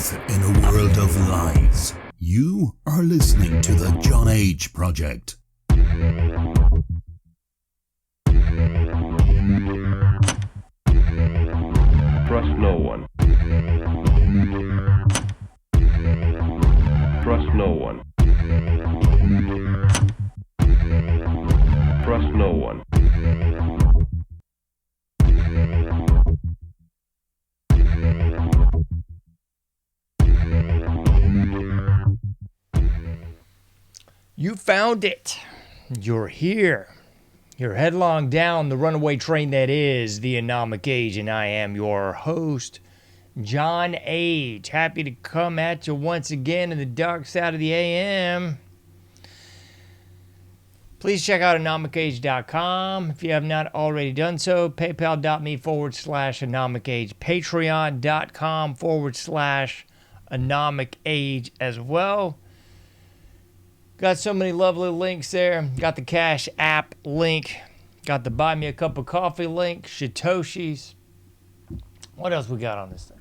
truth in a world of lies. You are listening to the Johnage Project. Trust no one. Trust no one. Trust no one. You found it. You're here. You're headlong down the runaway train that is the anomicage, and I am your host, johnage. Happy to come at you once again in the dark side of the AM. Please check out anomicage.com if you have not already done so. PayPal.me/anomicage. Patreon.com/anomicage as well. Got so many lovely links there. Got the Cash App link. Got the Buy Me a Cup of Coffee link. Satoshis. What else we got on this thing?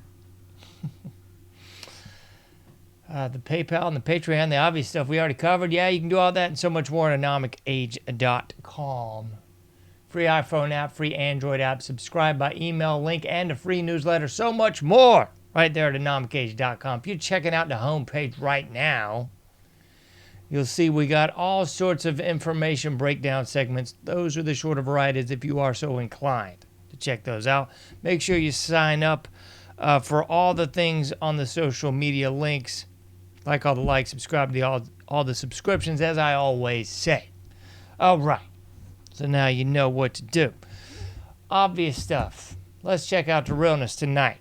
The PayPal and the Patreon, the obvious stuff we already covered. Yeah, you can do all that and so much more at anomicage.com. Free iPhone app, free Android app. Subscribe by email link and a free newsletter. So much more right there at anomicage.com. If you're checking out the homepage right now, you'll see we got all sorts of information breakdown segments. Those are the shorter varieties if you are so inclined to check those out. Make sure you sign up for all the things on the social media links. Like all the likes, subscribe to all the subscriptions, as I always say. All right. So now you know what to do. Obvious stuff. Let's check out the realness tonight.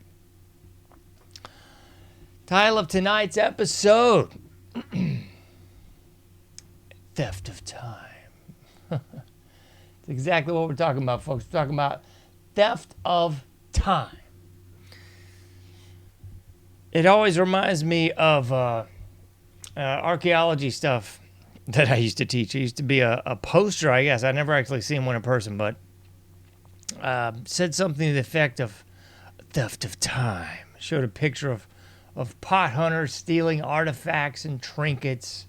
Title of tonight's episode. Theft of time. That's exactly what we're talking about, folks. We're talking about theft of time. It always reminds me of archaeology stuff that I used to teach. I used to be a poster, I guess. I never actually seen one in person, but said something to the effect of theft of time. Showed a picture of pot hunters stealing artifacts and trinkets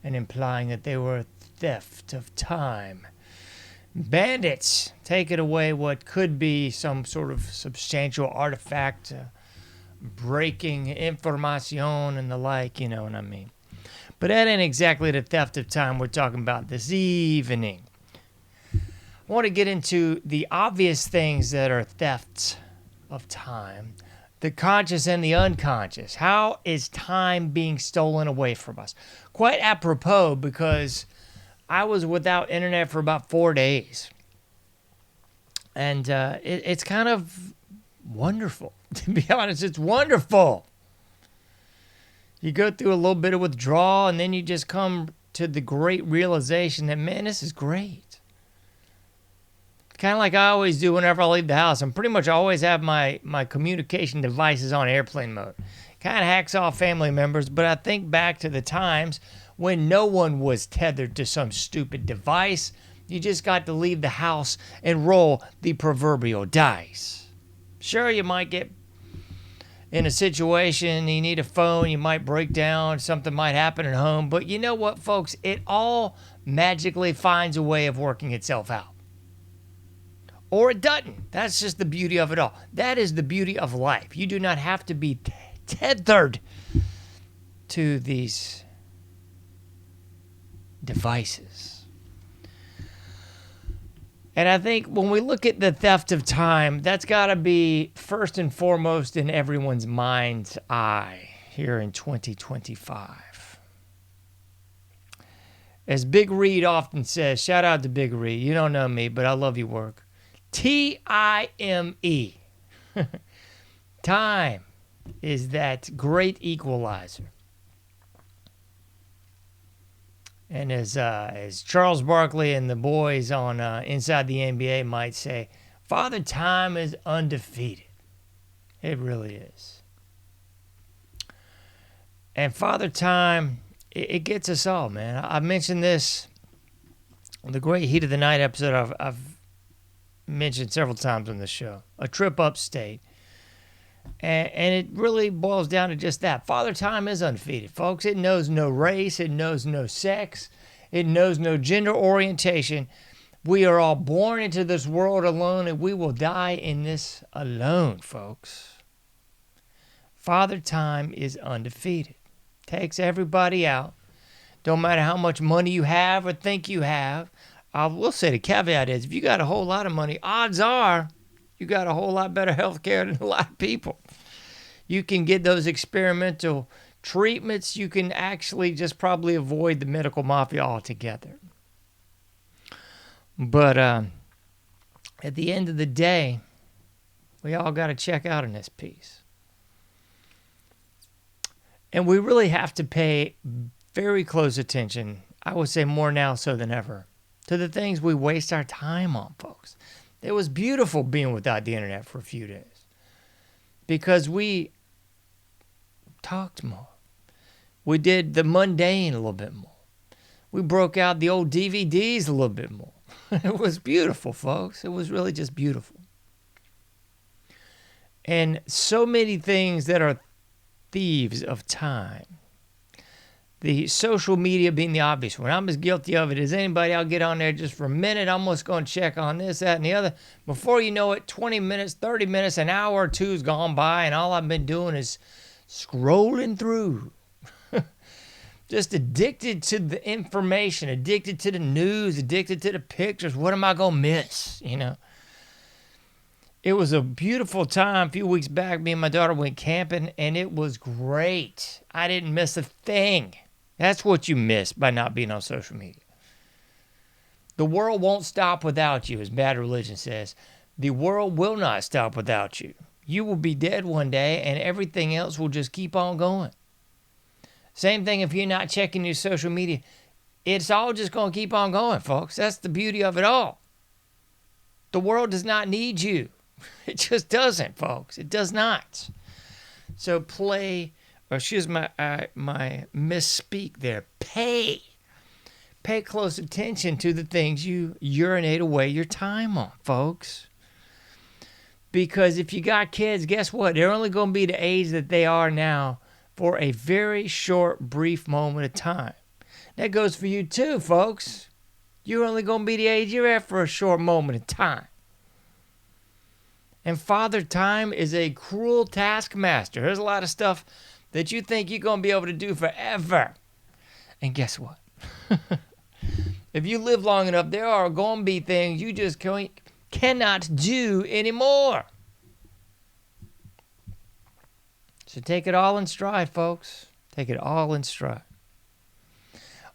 and implying that they were theft of time. Bandits taking away what could be some sort of substantial artifact, breaking information and the like, you know what I mean. But that ain't exactly the theft of time we're talking about this evening. I want to get into the obvious things that are thefts of time, the conscious and the unconscious. How is time being stolen away from us? Quite apropos, because I was without internet for about 4 days. And it's kind of wonderful. To be honest, it's wonderful. You go through a little bit of withdrawal, and then you just come to the great realization that, man, this is great. Kind of like I always do whenever I leave the house. I'm pretty much always have my communication devices on airplane mode. Kind of hacks off family members, but I think back to the times when no one was tethered to some stupid device. You just got to leave the house and roll the proverbial dice. Sure, you might get in a situation, you need a phone, you might break down, something might happen at home, but you know what, folks? It all magically finds a way of working itself out. Or it doesn't. That's just the beauty of it all. That is the beauty of life. You do not have to be tethered to these devices. And I think when we look at the theft of time, that's got to be first and foremost in everyone's mind's eye here in 2025. As Big Reed often says, shout out to Big Reed. You don't know me, but I love your work. T-I-M-E. Time is that great equalizer. And as Charles Barkley and the boys on Inside the NBA might say, Father Time is undefeated. It really is. And Father Time, it gets us all, man. I mentioned this on the Great Heat of the Night episode I've mentioned several times on this show. A trip upstate. And it really boils down to just that. Father Time is undefeated, folks. It knows no race. It knows no sex. It knows no gender orientation. We are all born into this world alone, and we will die in this alone, folks. Father Time is undefeated. Takes everybody out. Don't matter how much money you have or think you have. I will say the caveat is, if you got a whole lot of money, odds are you got a whole lot better health care than a lot of people. You can get those experimental treatments. You can actually just probably avoid the medical mafia altogether. But at the end of the day, we all got to check out in this piece. And we really have to pay very close attention, I would say more now so than ever, to the things we waste our time on, folks. It was beautiful being without the internet for a few days because we talked more. We did the mundane a little bit more. We broke out the old DVDs a little bit more. It was beautiful, folks. It was really just beautiful. And so many things that are thieves of time. The social media being the obvious one. I'm as guilty of it as anybody. I'll get on there just for a minute. I'm just going to check on this, that, and the other. Before you know it, 20 minutes, 30 minutes, an hour or two's gone by, and all I've been doing is scrolling through. Just addicted to the information, addicted to the news, addicted to the pictures. What am I going to miss, you know? It was a beautiful time a few weeks back. Me and my daughter went camping, and it was great. I didn't miss a thing. That's what you miss by not being on social media. The world won't stop without you, as Bad Religion says. The world will not stop without you. You will be dead one day, and everything else will just keep on going. Same thing if you're not checking your social media. It's all just going to keep on going, folks. That's the beauty of it all. The world does not need you. It just doesn't, folks. It does not. So excuse my misspeak there. Pay close attention to the things you urinate away your time on, folks. Because if you got kids, guess what? They're only going to be the age that they are now for a very short, brief moment of time. That goes for you too, folks. You're only going to be the age you're at for a short moment of time. And Father Time is a cruel taskmaster. There's a lot of stuff that you think you're going to be able to do forever. And guess what? If you live long enough, there are going to be things you just cannot do anymore. So take it all in stride, folks. Take it all in stride.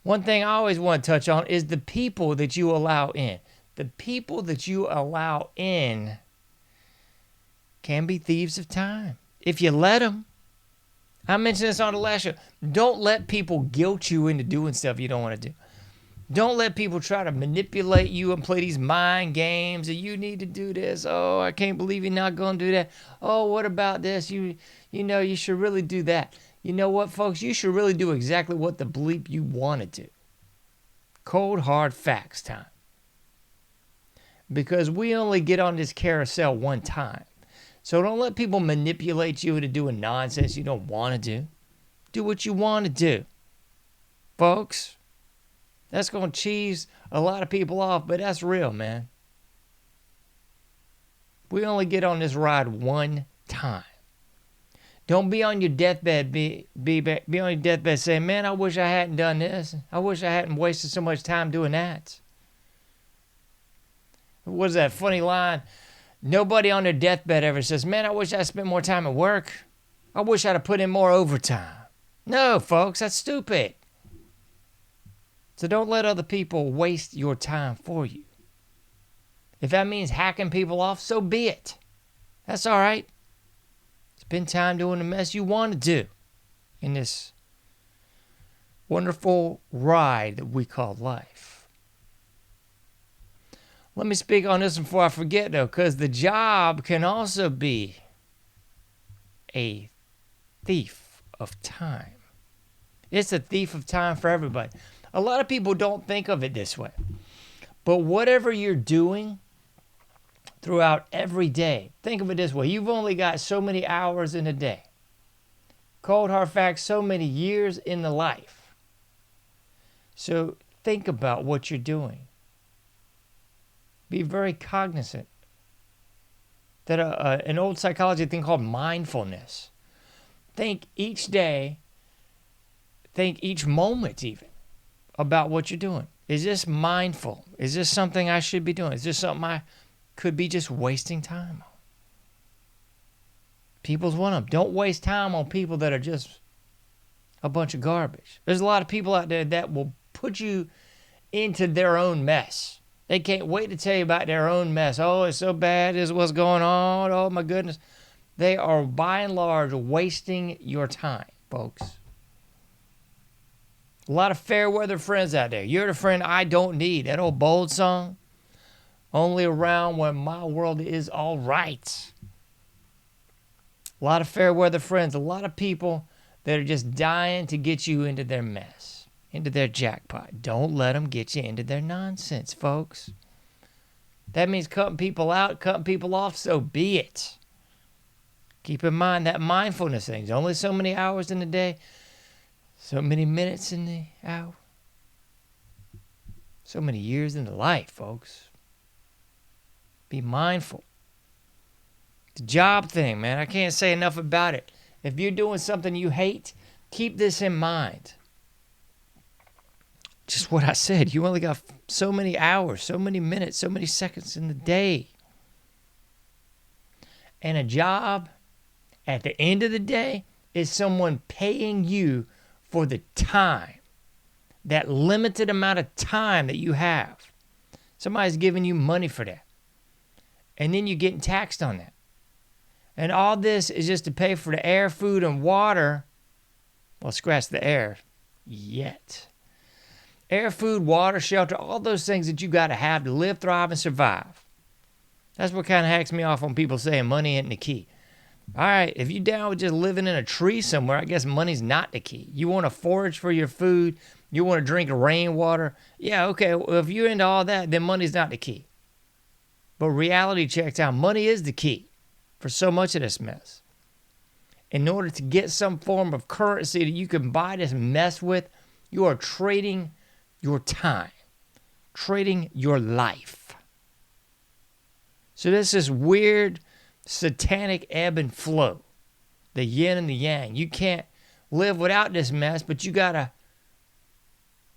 One thing I always want to touch on is the people that you allow in. The people that you allow in can be thieves of time. If you let them. I mentioned this on the last show. Don't let people guilt you into doing stuff you don't want to do. Don't let people try to manipulate you and play these mind games and you need to do this. Oh, I can't believe you're not going to do that. Oh, what about this? You know, you should really do that. You know what, folks? You should really do exactly what the bleep you want to do. Cold, hard facts time. Because we only get on this carousel one time. So don't let people manipulate you into doing nonsense you don't want to do. Do what you want to do. Folks, that's going to cheese a lot of people off, but that's real, man. We only get on this ride one time. Don't be on your deathbed, be on your deathbed saying, man, I wish I hadn't done this. I wish I hadn't wasted so much time doing that. What is that funny line? Nobody on their deathbed ever says, man, I wish I spent more time at work. I wish I'd have put in more overtime. No, folks, that's stupid. So don't let other people waste your time for you. If that means hacking people off, so be it. That's all right. Spend time doing the mess you want to do in this wonderful ride that we call life. Let me speak on this before I forget, though, because the job can also be a thief of time. It's a thief of time for everybody. A lot of people don't think of it this way. But whatever you're doing throughout every day. Think of it this way. You've only got so many hours in a day. Cold hard fact, so many years in the life. So think about what you're doing. Be very cognizant that an old psychology thing called mindfulness. Think each day, think each moment even about what you're doing. Is this mindful? Is this something I should be doing? Is this something I could be just wasting time on? People's one of them. Don't waste time on people that are just a bunch of garbage. There's a lot of people out there that will put you into their own mess. They can't wait to tell you about their own mess. Oh, it's so bad. This is what's going on. Oh, my goodness. They are, by and large, wasting your time, folks. A lot of fair weather friends out there. You're the friend I don't need. That old Bold song. Only around when my world is all right. A lot of fair weather friends. A lot of people that are just dying to get you into their mess, into their jackpot. Don't let them get you into their nonsense, folks. That means cutting people out, cutting people off, so be it. Keep in mind that mindfulness thing. There's only so many hours in the day, so many minutes in the hour, so many years in the life, folks. Be mindful. The job thing, man, I can't say enough about it. If you're doing something you hate, keep this in mind. Just what I said. You only got so many hours, so many minutes, so many seconds in the day. And a job, at the end of the day, is someone paying you for the time. That limited amount of time that you have. Somebody's giving you money for that. And then you're getting taxed on that. And all this is just to pay for the air, food, and water. Well, scratch the air. Yet. Air, food, water, shelter, all those things that you got to have to live, thrive, and survive. That's what kind of hacks me off when people saying money ain't the key. All right, if you're down with just living in a tree somewhere, I guess money's not the key. You want to forage for your food. You want to drink rainwater. Yeah, okay, well, if you're into all that, then money's not the key. But reality checks out. Money is the key for so much of this mess. In order to get some form of currency that you can buy this mess with, you are trading your time, trading your life. So this is weird, satanic ebb and flow, the yin and the yang. You can't live without this mess, but you got to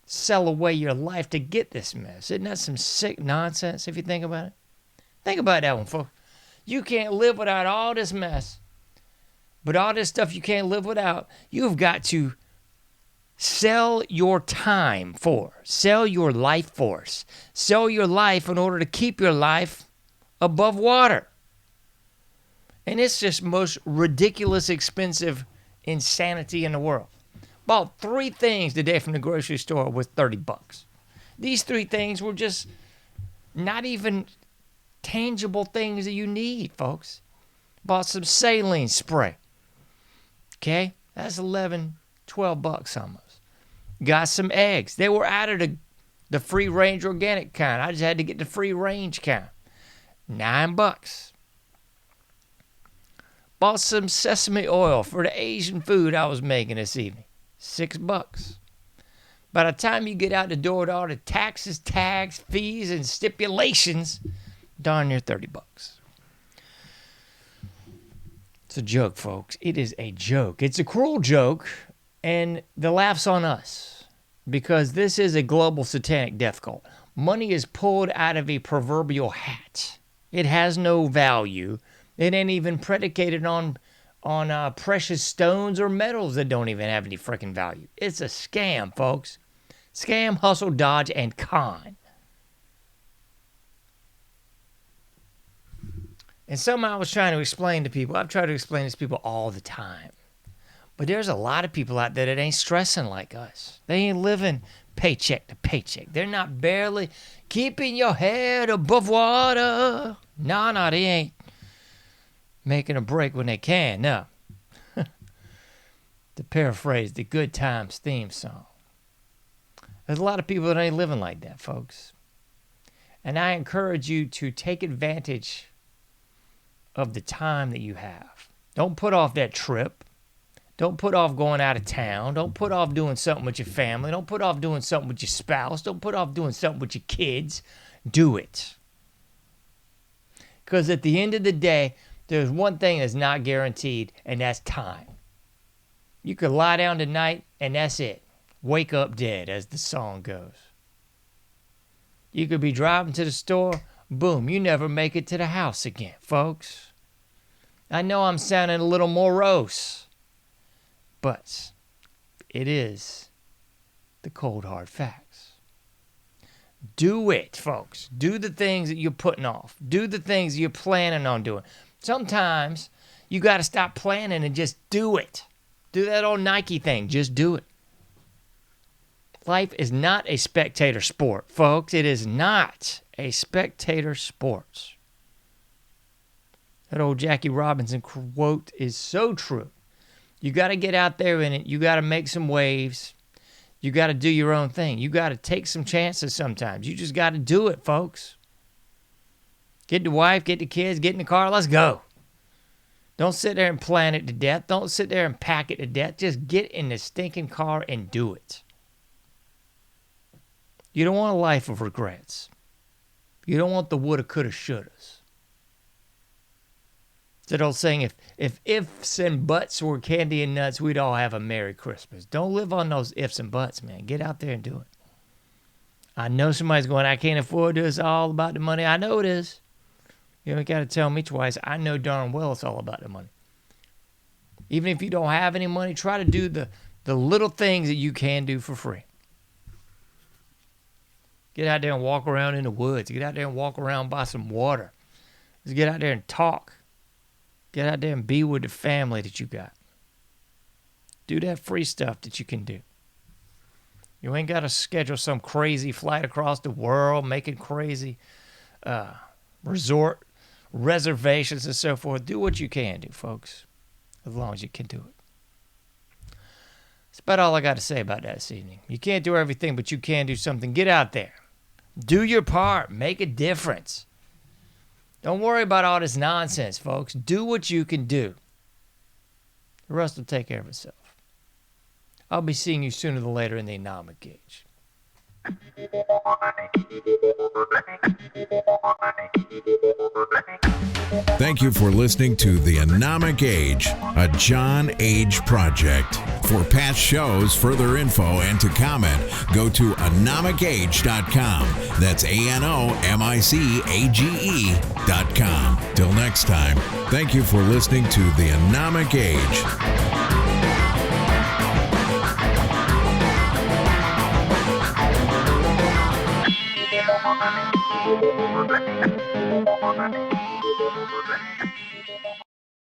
sell away your life to get this mess. Isn't that some sick nonsense if you think about it? Think about that one, folks. You can't live without all this mess. But all this stuff you can't live without, you've got to sell your time for. Sell your life force. Sell your life in order to keep your life above water. And it's just most ridiculous, expensive insanity in the world. Bought 3 things today from the grocery store with $30. These 3 things were just not even tangible things that you need, folks. Bought some saline spray. Okay? That's $11, $12 almost. Got some eggs. They were out of the free range organic kind. I just had to get the free range kind. $9. Bought some sesame oil for the Asian food I was making this evening. $6. By the time you get out the door to all the taxes, tags, fees, and stipulations, darn near $30. It's a joke, folks. It is a joke. It's a cruel joke, and the laugh's on us because this is a global satanic death cult. Money is pulled out of a proverbial hat. It has no value. It ain't even predicated on precious stones or metals that don't even have any freaking value. It's a scam, folks. Scam, hustle, dodge, and con. And something I was trying to explain to people, I've tried to explain this to people all the time. But there's a lot of people out there that ain't stressing like us. They ain't living paycheck to paycheck. They're not barely keeping your head above water. No, they ain't making a break when they can, no. To paraphrase the Good Times theme song. There's a lot of people that ain't living like that, folks. And I encourage you to take advantage of the time that you have. Don't put off that trip. Don't put off going out of town. Don't put off doing something with your family. Don't put off doing something with your spouse. Don't put off doing something with your kids. Do it. Because at the end of the day, there's one thing that's not guaranteed, and that's time. You could lie down tonight, and that's it. Wake up dead, as the song goes. You could be driving to the store. Boom, you never make it to the house again, folks. I know I'm sounding a little morose, but it is the cold hard facts. Do it, folks. Do the things that you're putting off. Do the things you're planning on doing. Sometimes you got to stop planning and just do it. Do that old Nike thing. Just do it. Life is not a spectator sport, folks. It is not a spectator sport. That old Jackie Robinson quote is so true. You got to get out there in it. You got to make some waves. You got to do your own thing. You got to take some chances sometimes. You just got to do it, folks. Get the wife, get the kids, get in the car. Let's go. Don't sit there and plan it to death. Don't sit there and pack it to death. Just get in the stinking car and do it. You don't want a life of regrets. You don't want the woulda, coulda, shouldas. It's that old saying, if ifs and buts were candy and nuts, we'd all have a Merry Christmas. Don't live on those ifs and buts, man. Get out there and do it. I know somebody's going, I can't afford this. It's all about the money. I know it is. You don't got to tell me twice. I know darn well it's all about the money. Even if you don't have any money, try to do the little things that you can do for free. Get out there and walk around in the woods. Get out there and walk around by some water. Just get out there and talk. Get out there and be with the family that you got. Do that free stuff that you can do. You ain't got to schedule some crazy flight across the world, making crazy resort reservations and so forth. Do what you can do, folks, as long as you can do it. That's about all I got to say about that this evening. You can't do everything, but you can do something. Get out there. Do your part. Make a difference. Don't worry about all this nonsense, folks. Do what you can do. The rest will take care of itself. I'll be seeing you sooner than later in the anomicage. Thank you for listening to The Anomicage, a John Age project. For past shows, further info, and to comment, go to anomicage.com. That's ANOMICAGE.com. Till next time, thank you for listening to The Anomicage. Thank you.